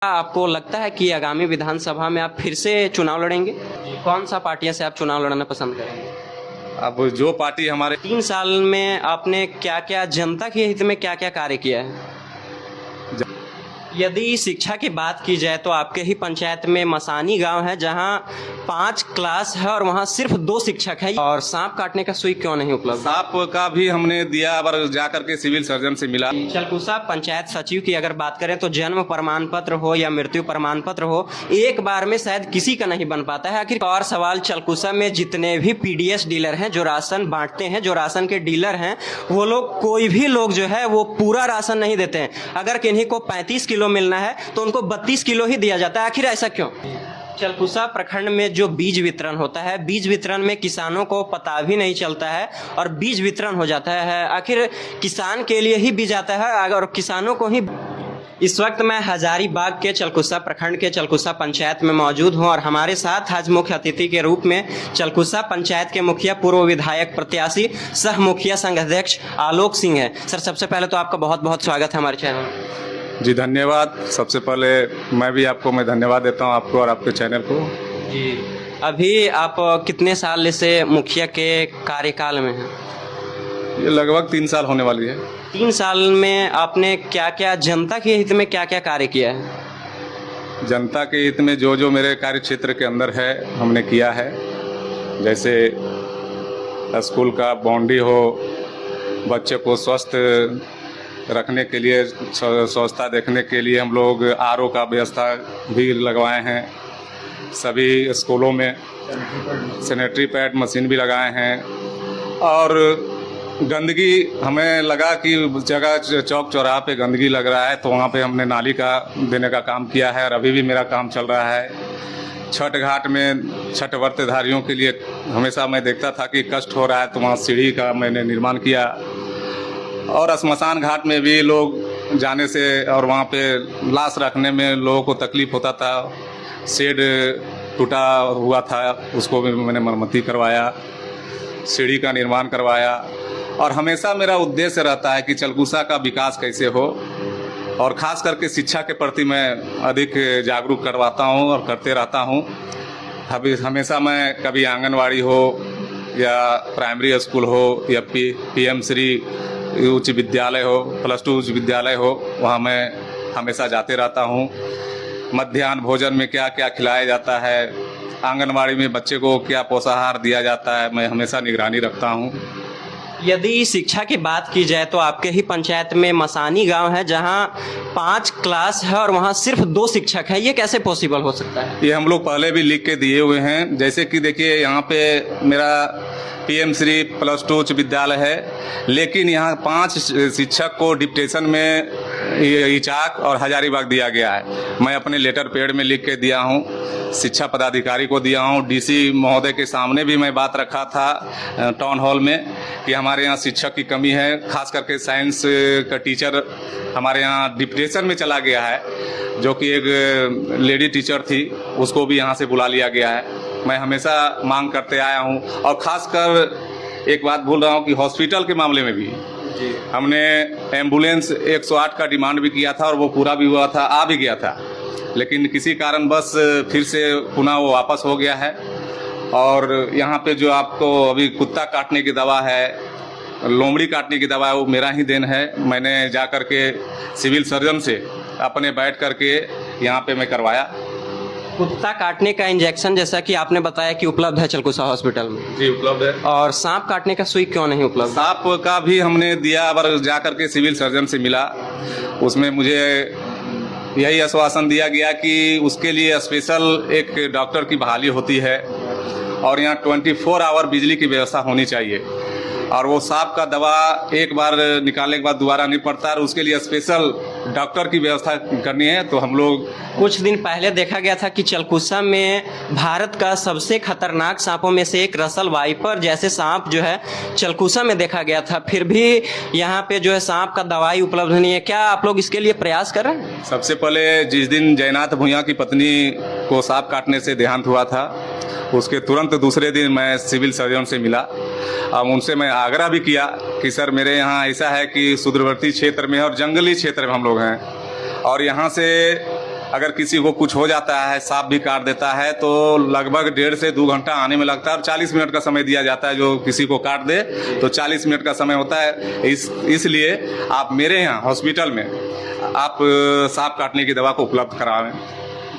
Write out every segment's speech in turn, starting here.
आपको लगता है कि आगामी विधानसभा में आप फिर से चुनाव लड़ेंगे? कौन सा पार्टियां से आप चुनाव लड़ना पसंद करेंगे? अब जो पार्टी हमारे 3 साल में आपने क्या क्या जनता के हित में क्या क्या कार्य किया है? यदि शिक्षा की बात की जाए तो आपके ही पंचायत में मसानी गांव है जहां 5 क्लास है और वहां सिर्फ 2 शिक्षक हैं और सांप काटने का सुई क्यों नहीं उपलब्ध? सांप का भी हमने दिया, पर जा करके सिविल सर्जन से मिला। चलकुसा पंचायत सचिव की अगर बात करें तो जन्म प्रमाण पत्र हो या मृत्यु प्रमाण पत्र हो, एक बार में शायद किसी का नहीं बन पाता है। आखिर और सवाल, चलकुसा में जितने भी पीडीएस डीलर हैं जो राशन बांटते हैं, जो राशन के डीलर हैं, वो लोग कोई भी लोग जो है वो पूरा राशन नहीं देते हैं। अगर किन्हीं को 35 किलो मिलना है तो उनको 32 किलो ही दिया जाता है। आखिर ऐसा क्यों? चलकुसा प्रखंड में जो बीज वितरण होता है, बीज वितरण में किसानों को पता भी नहीं चलता है और बीज वितरण हो जाता है। आखिर किसान के लिए ही बीज आता है और किसानों को ही। इस वक्त मैं हजारीबाग के चलकुसा प्रखंड के चलकुसा पंचायत में मौजूद हूं और हमारे साथ आज मुख्य अतिथि के रूप में चलकुसा पंचायत के मुखिया, पूर्व विधायक प्रत्याशी, सह मुखिया संघ अध्यक्ष आलोक सिंह है। सर, सबसे पहले तो आपका बहुत बहुत स्वागत है हमारे चैनल में। जी धन्यवाद। सबसे पहले मैं धन्यवाद देता हूं आपको और आपके चैनल को। जी, अभी आप कितने साल से मुखिया के कार्यकाल में हैं? ये लगभग 3 साल होने वाली है। 3 साल में आपने क्या क्या जनता के हित में क्या क्या कार्य किया है? जनता के हित में जो जो मेरे कार्य क्षेत्र के अंदर है हमने किया है। जैसे स्कूल का बाउंड्री हो, बच्चे को स्वस्थ रखने के लिए, स्वच्छता देखने के लिए हम लोग आरओ का व्यवस्था भी लगवाए हैं। सभी स्कूलों में सैनिटरी पैड मशीन भी लगाए हैं। और गंदगी, हमें लगा कि जगह चौक चौराहा पे गंदगी लग रहा है तो वहाँ पे हमने नाली का देने का काम किया है और अभी भी मेरा काम चल रहा है। छठ घाट में छठ व्रतधारियों के लिए हमेशा मैं देखता था कि कष्ट हो रहा है तो वहाँ सीढ़ी का मैंने निर्माण किया। और श्मशान घाट में भी लोग जाने से और वहाँ पे लाश रखने में लोगों को तकलीफ होता था। शेड टूटा हुआ था, उसको भी मैंने मरम्मती करवाया, सीढ़ी का निर्माण करवाया। और हमेशा मेरा उद्देश्य रहता है कि चलकुसा का विकास कैसे हो और ख़ास करके शिक्षा के प्रति मैं अधिक जागरूक करवाता हूँ और करते रहता हूँ। हमेशा मैं कभी आंगनवाड़ी हो या प्राइमरी स्कूल हो या पीएम श्री उच्च विद्यालय हो, +2 उच्च विद्यालय हो, वहाँ मैं हमेशा जाते रहता हूँ। मध्याह्न भोजन में क्या क्या खिलाया जाता है, आंगनवाड़ी में बच्चे को क्या पोषाहार दिया जाता है, मैं हमेशा निगरानी रखता हूँ। यदि शिक्षा की बात की जाए तो आपके ही पंचायत में मसानी गांव है जहां 5 क्लास है और वहां सिर्फ 2 शिक्षक हैं। ये कैसे पॉसिबल हो सकता है? ये हम लोग पहले भी लिख के दिए हुए हैं। जैसे कि देखिए, यहाँ पे मेरा पीएम श्री +2 उच्च विद्यालय है, लेकिन यहाँ 5 शिक्षक को डिप्टेशन में इचाक और हजारीबाग दिया गया है। मैं अपने लेटर पैड में लिख के दिया हूँ, शिक्षा पदाधिकारी को दिया हूँ। डीसी महोदय के सामने भी मैं बात रखा था टाउन हॉल में कि हमारे यहाँ शिक्षक की कमी है। खास करके साइंस का टीचर हमारे यहाँ डिप्टेशन में चला गया है, जो कि एक लेडी टीचर थी, उसको भी यहाँ से बुला लिया गया है। मैं हमेशा मांग करते आया हूँ। और खासकर एक बात बोल रहा हूँ कि हॉस्पिटल के मामले में भी हमने एम्बुलेंस 108 का डिमांड भी किया था और वो पूरा भी हुआ था, आ भी गया था, लेकिन किसी कारण बस फिर से पुनः वो वापस हो गया है। और यहाँ पे जो आपको अभी कुत्ता काटने की दवा है, लोमड़ी काटने की दवा है, वो मेरा ही देन है। मैंने जा कर के सिविल सर्जन से अपने बैठ करके यहाँ पे मैं करवाया। कुत्ता काटने का इंजेक्शन जैसा कि आपने बताया कि उपलब्ध है चलकुसा हॉस्पिटल में? जी उपलब्ध है। और सांप काटने का सुई क्यों नहीं उपलब्ध? सांप का भी हमने दिया, पर जा करके सिविल सर्जन से मिला। उसमें मुझे यही आश्वासन दिया गया कि उसके लिए स्पेशल एक डॉक्टर की बहाली होती है और यहाँ 24 आवर बिजली की व्यवस्था होनी चाहिए। और वो सांप का दवा एक बार निकालने के बाद दोबारा नहीं पड़ता है, उसके लिए स्पेशल डॉक्टर की व्यवस्था करनी है। तो हम लोग कुछ दिन पहले देखा गया था कि चलकुसा में भारत का सबसे खतरनाक सांपों में से एक रसल वाइपर जैसे सांप जो है चलकुसा में देखा गया था, फिर भी यहाँ पे जो है सांप का दवाई उपलब्ध नहीं है। क्या आप लोग इसके लिए प्रयास कर रहे हैं? सबसे पहले जिस दिन जयनाथ भूया की पत्नी को सांप काटने से देहांत हुआ था, उसके तुरंत दूसरे दिन मैं सिविल सर्जन से मिला। अब उनसे मैं आग्रह भी किया कि सर मेरे यहाँ ऐसा है कि सुदूरवर्ती क्षेत्र में और जंगली क्षेत्र में हम लोग हैं और यहाँ से अगर किसी को कुछ हो जाता है, सांप भी काट देता है, तो लगभग 1.5 से 2 घंटा आने में लगता है और 40 मिनट का समय दिया जाता है। जो किसी को काट दे तो 40 मिनट का समय होता है। इसलिए आप मेरे यहाँ हॉस्पिटल में आप सांप काटने की दवा को उपलब्ध करावें।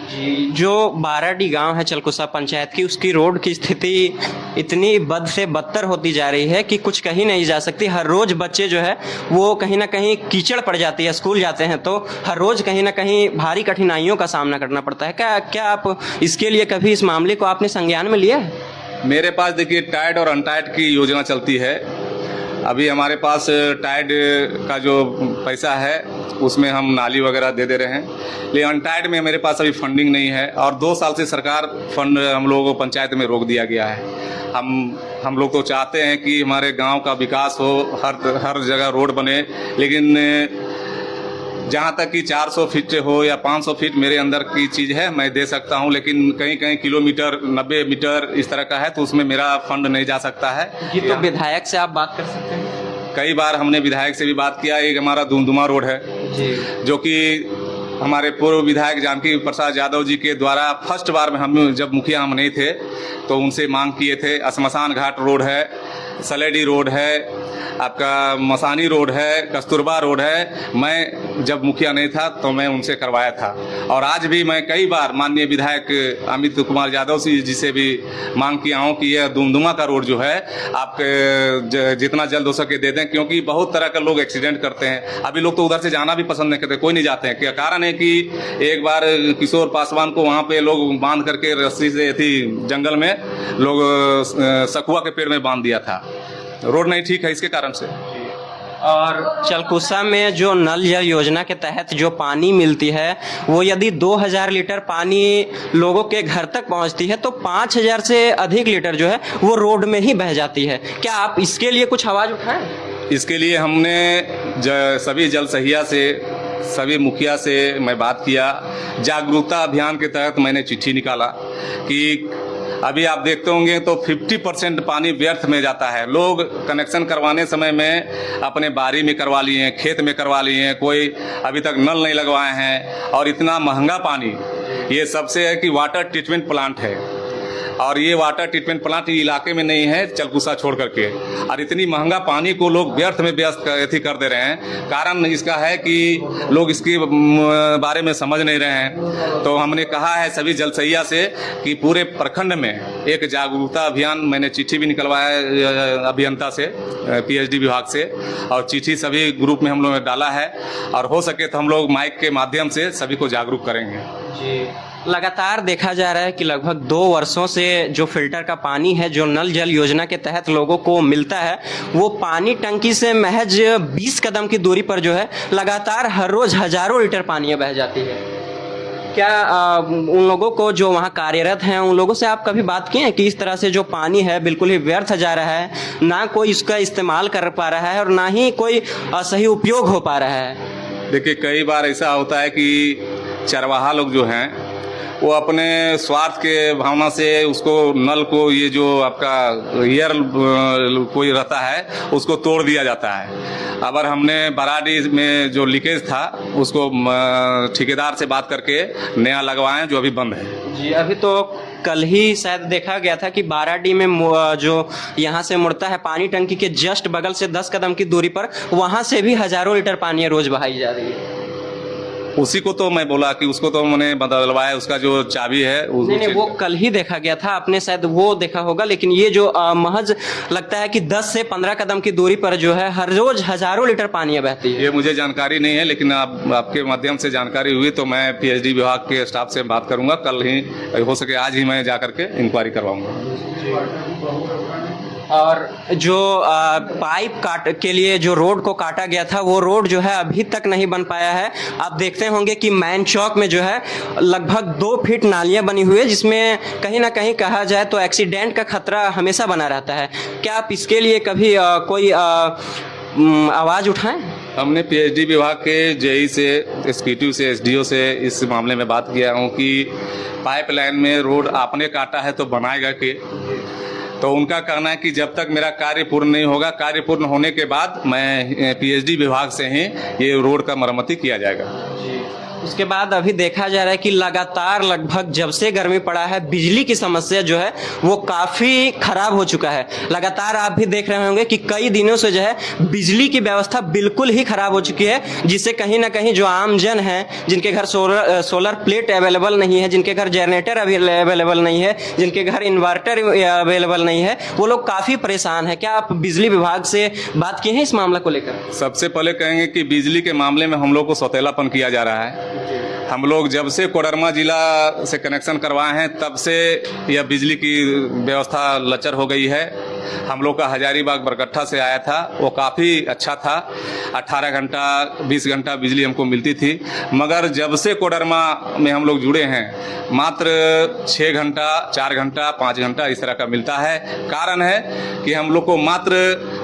जी, जो बाराडी गांव है चलकुसा पंचायत की, उसकी रोड की स्थिति इतनी बद से बदतर होती जा रही है कि कुछ कही नहीं जा सकती। हर रोज बच्चे जो है वो कहीं ना कहीं कीचड़ पड़ जाती है, स्कूल जाते हैं तो हर रोज कहीं ना कहीं भारी कठिनाइयों का सामना करना पड़ता है। क्या आप इसके लिए कभी इस मामले को आपने संज्ञान में लिया है? मेरे पास देखिए टाइड और अनटाइड की योजना चलती है। अभी हमारे पास टाइड का जो पैसा है उसमें हम नाली वगैरह दे रहे हैं, लेकिन अनटाइड में मेरे पास अभी फंडिंग नहीं है और 2 साल से सरकार फंड हम लोगों को पंचायत में रोक दिया गया है। हम लोग तो चाहते हैं कि हमारे गांव का विकास हो, हर जगह रोड बने, लेकिन जहाँ तक कि 400 फीट हो या 500 फीट मेरे अंदर की चीज़ है मैं दे सकता हूँ, लेकिन कहीं कहीं किलोमीटर 90 मीटर इस तरह का है तो उसमें मेरा फंड नहीं जा सकता है। ये तो विधायक से आप बात कर सकते हैं। कई बार हमने विधायक से भी बात किया। एक हमारा दुमदुमा रोड है जी, जो कि हमारे पूर्व विधायक जानकी प्रसाद यादव जी के द्वारा फर्स्ट बार में हम जब मुखिया हम नहीं थे तो उनसे मांग किए थे। शमशान घाट रोड है, सलेडी रोड है, आपका मसानी रोड है, कस्तूरबा रोड है। मैं जब मुखिया नहीं था तो मैं उनसे करवाया था और आज भी मैं कई बार माननीय विधायक अमित कुमार यादव जी से भी मांग किया हूँ कि यह दुमदुमा का रोड जो है आप जितना जल्द हो सके दे दें, क्योंकि बहुत तरह के लोग एक्सीडेंट करते हैं। अभी लोग तो उधर से जाना भी पसंद नहीं करते, कोई नहीं जाते हैं। क्या कारण है कि एक बार किशोर पासवान को वहाँ पे लोग बांध करके रस्सी से थी जंगल में लोग सकुआ के पेड़ में बांध दिया था। रोड नहीं ठीक है इसके कारण से। और चलकुसा में जो नल जल योजना के तहत जो पानी मिलती है वो यदि 2000 लीटर पानी लोगों के घर तक पहुंचती है तो 5000 से अधिक लीटर जो है वो रोड में ही बह जाती है। क्या आप इसके लिए कुछ आवाज उठाएं? इसके लिए हमने सभी जल सहिया से, सभी मुखिया से मैं बात किया। जागरूकता अभियान के तहत मैंने चिट्ठी निकाला कि अभी आप देखते होंगे तो 50% पानी व्यर्थ में जाता है। लोग कनेक्शन करवाने समय में अपने बारी में करवा लिए हैं, खेत में करवा लिए हैं, कोई अभी तक नल नहीं लगवाए हैं। और इतना महंगा पानी, ये सबसे है कि वाटर ट्रीटमेंट प्लांट है और ये वाटर ट्रीटमेंट प्लांट इलाके में नहीं है चलकुसा छोड़ करके, और इतनी महंगा पानी को लोग व्यर्थ में व्यस्त कर दे रहे हैं। कारण इसका है कि लोग इसके बारे में समझ नहीं रहे हैं। तो हमने कहा है सभी जल सहिया से कि पूरे प्रखंड में एक जागरूकता अभियान, मैंने चिट्ठी भी निकलवाया है अभियंता से, पीएचडी विभाग से, और चिट्ठी सभी ग्रुप में हम लोगों ने डाला है और हो सके तो हम लोग माइक के माध्यम से सभी को जागरूक करेंगे। जी, लगातार देखा जा रहा है कि लगभग 2 वर्षों से जो फिल्टर का पानी है जो नल जल योजना के तहत लोगों को मिलता है वो पानी टंकी से महज 20 कदम की दूरी पर जो है लगातार हर रोज हजारों लीटर पानी बह जाती है। क्या उन लोगों को जो वहाँ कार्यरत हैं उन लोगों से आप कभी बात किए हैं कि इस तरह से जो पानी है बिल्कुल ही व्यर्थ जा रहा है, ना कोई इसका इस्तेमाल कर पा रहा है और ना ही कोई सही उपयोग हो पा रहा है? देखिए कई बार ऐसा होता है कि चरवाहा लोग जो हैं वो अपने स्वार्थ के भावना से उसको नल को, ये जो आपका ईयर कोई रहता है उसको तोड़ दिया जाता है। अगर हमने बराडी में जो लीकेज था उसको ठेकेदार से बात करके नया लगवाएं जो अभी बंद है। जी, अभी तो कल ही शायद देखा गया था कि बाराडी में जो यहाँ से मुड़ता है पानी टंकी के जस्ट बगल से 10 कदम की दूरी पर वहाँ से भी हजारों लीटर पानी रोज बहाई जा रही है। उसी को तो मैं बोला कि उसको तो मैंने बदलवाया, उसका जो चाबी है नहीं, वो कल ही देखा गया था, आपने शायद वो देखा होगा। लेकिन ये जो महज लगता है कि 10 से 15 कदम की दूरी पर जो है हर रोज हजारों लीटर पानी बहती है। ये मुझे जानकारी नहीं है, लेकिन आपके माध्यम से जानकारी हुई तो मैं पीएचडी विभाग के स्टाफ से बात करूंगा। कल ही हो सके आज ही मैं जाकर के इंक्वायरी करवाऊंगा। और जो पाइप काट के लिए जो रोड को काटा गया था वो रोड जो है अभी तक नहीं बन पाया है। आप देखते होंगे कि मैन चौक में जो है लगभग 2 फीट नालियां बनी हुई है जिसमें कहीं ना कहीं कहा जाए तो एक्सीडेंट का खतरा हमेशा बना रहता है। क्या आप इसके लिए कभी कोई आवाज़ उठाएं? हमने पीएचडी विभाग के जेई से, एसपीटी से, एसडीओ से इस मामले में बात किया हूँ कि पाइपलाइन में रोड आपने काटा है तो बनाएगा कि, तो उनका कहना है कि जब तक मेरा कार्य पूर्ण नहीं होगा, कार्य पूर्ण होने के बाद मैं पीएचडी विभाग से ही ये रोड का मरम्मती किया जाएगा। उसके बाद अभी देखा जा रहा है कि लगातार लगभग जब से गर्मी पड़ा है बिजली की समस्या जो है वो काफ़ी खराब हो चुका है। लगातार आप भी देख रहे होंगे कि कई दिनों से जो है बिजली की व्यवस्था बिल्कुल ही खराब हो चुकी है, जिससे कहीं ना कहीं जो आम जन हैं जिनके घर सोलर प्लेट अवेलेबल नहीं है, जिनके घर जनरेटर अभी अवेलेबल नहीं है, जिनके घर इन्वर्टर अवेलेबल नहीं है, वो लोग काफ़ी परेशान हैं। क्या आप बिजली विभाग से बात की है इस मामला को लेकर? सबसे पहले कहेंगे कि बिजली के मामले में हम लोग को सौतेलापन किया जा रहा है। हम लोग जब से कोडरमा जिला से कनेक्शन करवाए हैं तब से यह बिजली की व्यवस्था लचर हो गई है। हम लोग का हजारीबाग बरकट्ठा से आया था, वो काफ़ी अच्छा था, 18 घंटा 20 घंटा बिजली हमको मिलती थी। मगर जब से कोडरमा में हम लोग जुड़े हैं मात्र 6 घंटा 4 घंटा 5 घंटा इस तरह का मिलता है। कारण है कि हम लोग को मात्र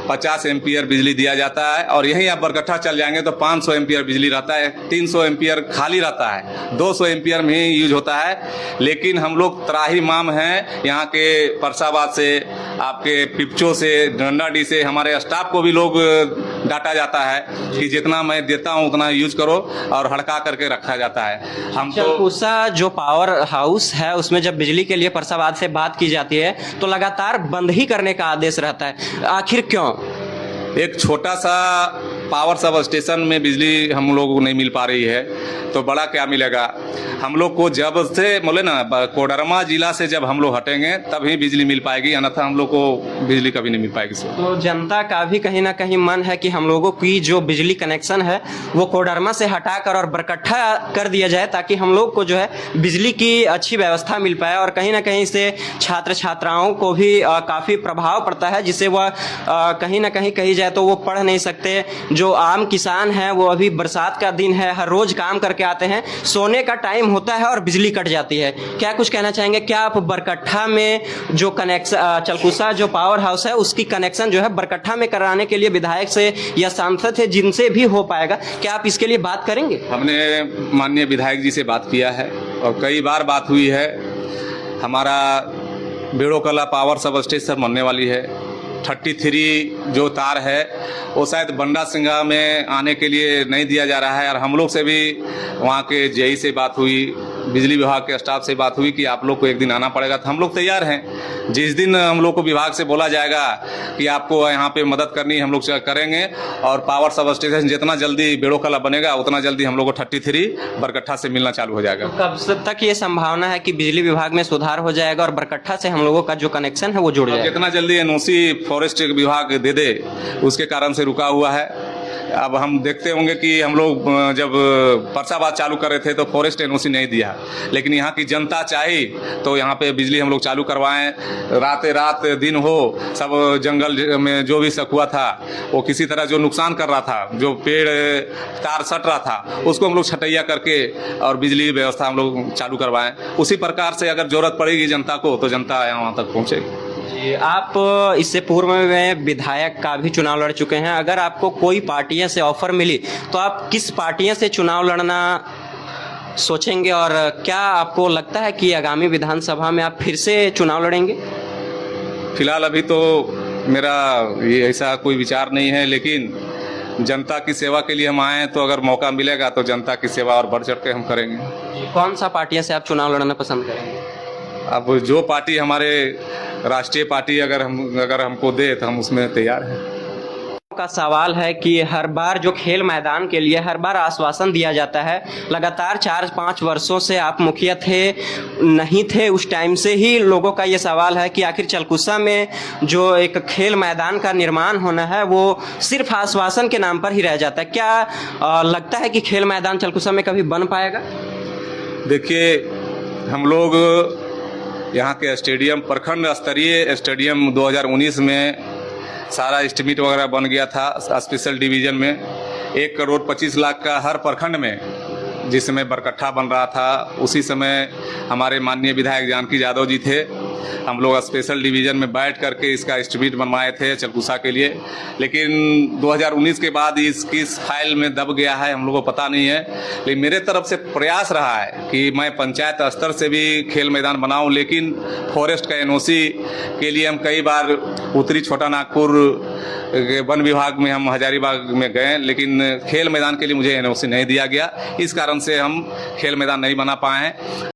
50 एम्पियर बिजली दिया जाता है और यहीं आप बरकट्ठा चल जाएंगे तो 500 एम्पियर बिजली रहता है, 300 एम्पियर खाली रहता है, 200 एम्पियर में ही यूज होता है। लेकिन हम लोग त्राही माम हैं यहाँ के परसाबाद से, आपके पिपचो से, डंडाडी से, हमारे स्टाफ को भी लोग डांटा जाता है कि जितना मैं देता हूँ उतना यूज करो और हड़का करके रखा जाता है। हम तो चलकुसा जो पावर हाउस है उसमें जब बिजली के लिए परसाबाद से बात की जाती है तो लगातार बंद ही करने का आदेश रहता है, आखिर क्यों? एक छोटा सा पावर सब स्टेशन में बिजली हम लोगों को नहीं मिल पा रही है तो बड़ा क्या मिलेगा। हम लोग को जब से बोले ना कोडरमा जिला से जब हम लोग हटेंगे तभी बिजली मिल पाएगी, अन्यथा हम लोग को बिजली कभी नहीं मिल पाएगी। तो जनता का भी कहीं ना कहीं मन है कि हम लोगों की जो बिजली कनेक्शन है वो कोडरमा से हटाकर और बरकट्ठा कर दिया जाए ताकि हम लोग को जो है बिजली की अच्छी व्यवस्था मिल पाए और कहीं ना कहीं से छात्र छात्राओं को भी काफ़ी प्रभाव पड़ता है, जिससे वह कहीं ना कहीं कही जाए तो वो पढ़ नहीं सकते। जो आम किसान हैं वो अभी बरसात का दिन है, हर रोज काम करके आते हैं, सोने का टाइम होता है और बिजली कट जाती है। क्या कुछ कहना चाहेंगे? क्या आप बरकट्ठा में जो कनेक्शन चलकुसा जो पावर हाउस है उसकी कनेक्शन जो है बरकट्ठा में कराने के लिए विधायक से या सांसद है जिनसे भी हो पाएगा, क्या आप इसके लिए बात करेंगे? हमने माननीय विधायक जी से बात किया है और कई बार बात हुई है। हमारा बेड़ोकला पावर सब स्टेशन बनने वाली है, 33 जो तार है वो शायद बंडा सिंगा में आने के लिए नहीं दिया जा रहा है और हम लोग से भी वहाँ के जेई से बात हुई, बिजली विभाग के स्टाफ से बात हुई कि आप लोग को एक दिन आना पड़ेगा, तो हम लोग तैयार हैं। जिस दिन हम लोग को विभाग से बोला जाएगा कि आपको यहाँ पे मदद करनी है हम लोग करेंगे और पावर सब स्टेशन जितना जल्दी बेड़ोकला बनेगा उतना जल्दी हम लोग को 33 बरकट्ठा से मिलना चालू हो जाएगा। तो कब तक ये संभावना है कि बिजली विभाग में सुधार हो जाएगा और बरकट्ठा से हम लोगों का जो कनेक्शन है वो जुड़ जाएगा? जितना जल्दी एनओसी फॉरेस्ट विभाग दे दे उसके कारण से रुका हुआ है। अब हम देखते होंगे कि हम लोग जब परसाबाद चालू कर रहे थे तो फॉरेस्ट एनओसी नहीं दिया, लेकिन यहाँ की जनता चाही तो यहाँ पे बिजली हम लोग चालू करवाएं। रात दिन हो, सब जंगल में जो भी सकुआ था वो किसी तरह जो नुकसान कर रहा था, जो पेड़ तार सट रहा था उसको हम लोग छटैया करके और बिजली व्यवस्था हम लोग चालू करवाएं। उसी प्रकार से अगर जरूरत पड़ेगी जनता को तो जनता यहाँ तक पहुँचेगी। जी, आप इससे पूर्व में विधायक का भी चुनाव लड़ चुके हैं। अगर आपको कोई पार्टियों से ऑफर मिली तो आप किस पार्टियों से चुनाव लड़ना सोचेंगे और क्या आपको लगता है कि आगामी विधानसभा में आप फिर से चुनाव लड़ेंगे? फिलहाल अभी तो मेरा ये ऐसा कोई विचार नहीं है, लेकिन जनता की सेवा के लिए हम आए हैं तो अगर मौका मिलेगा तो जनता की सेवा और बढ़ चढ़ के हम करेंगे। कौन सा पार्टियों से आप चुनाव लड़ना पसंद करेंगे? अब जो पार्टी हमारे राष्ट्रीय पार्टी अगर हमको दे तो हम उसमें तैयार हैं। का सवाल है कि हर बार जो खेल मैदान के लिए हर बार आश्वासन दिया जाता है, लगातार 4-5 वर्षों से आप मुखिया थे नहीं थे, उस टाइम से ही लोगों का ये सवाल है कि आखिर चलकुसा में जो एक खेल मैदान का निर्माण होना है वो सिर्फ आश्वासन के नाम पर ही रह जाता है। क्या लगता है कि खेल मैदान चलकुसा में कभी बन पाएगा? देखिए, हम लोग यहाँ के स्टेडियम प्रखंड स्तरीय स्टेडियम 2019 में सारा एस्टिमेट वगैरह बन गया था स्पेशल डिवीजन में 1,25,00,000 का हर प्रखंड में, जिस समय बरकट्ठा बन रहा था उसी समय हमारे माननीय विधायक जानकी यादव जी थे। हम लोग स्पेशल डिवीज़न में बैठ करके इसका एस्टिमेट बनवाए थे चलकुसा के लिए, लेकिन 2019 के बाद इसकी फाइल में दब गया है, हम लोगों को पता नहीं है। लेकिन मेरे तरफ से प्रयास रहा है कि मैं पंचायत स्तर से भी खेल मैदान बनाऊं, लेकिन फॉरेस्ट का एनओसी के लिए हम कई बार उत्तरी छोटा नागपुर वन विभाग में, हम हजारीबाग में गए, लेकिन खेल मैदान के लिए मुझे एनओसी नहीं दिया गया। इस कारण से हम खेल मैदान नहीं बना पाए हैं।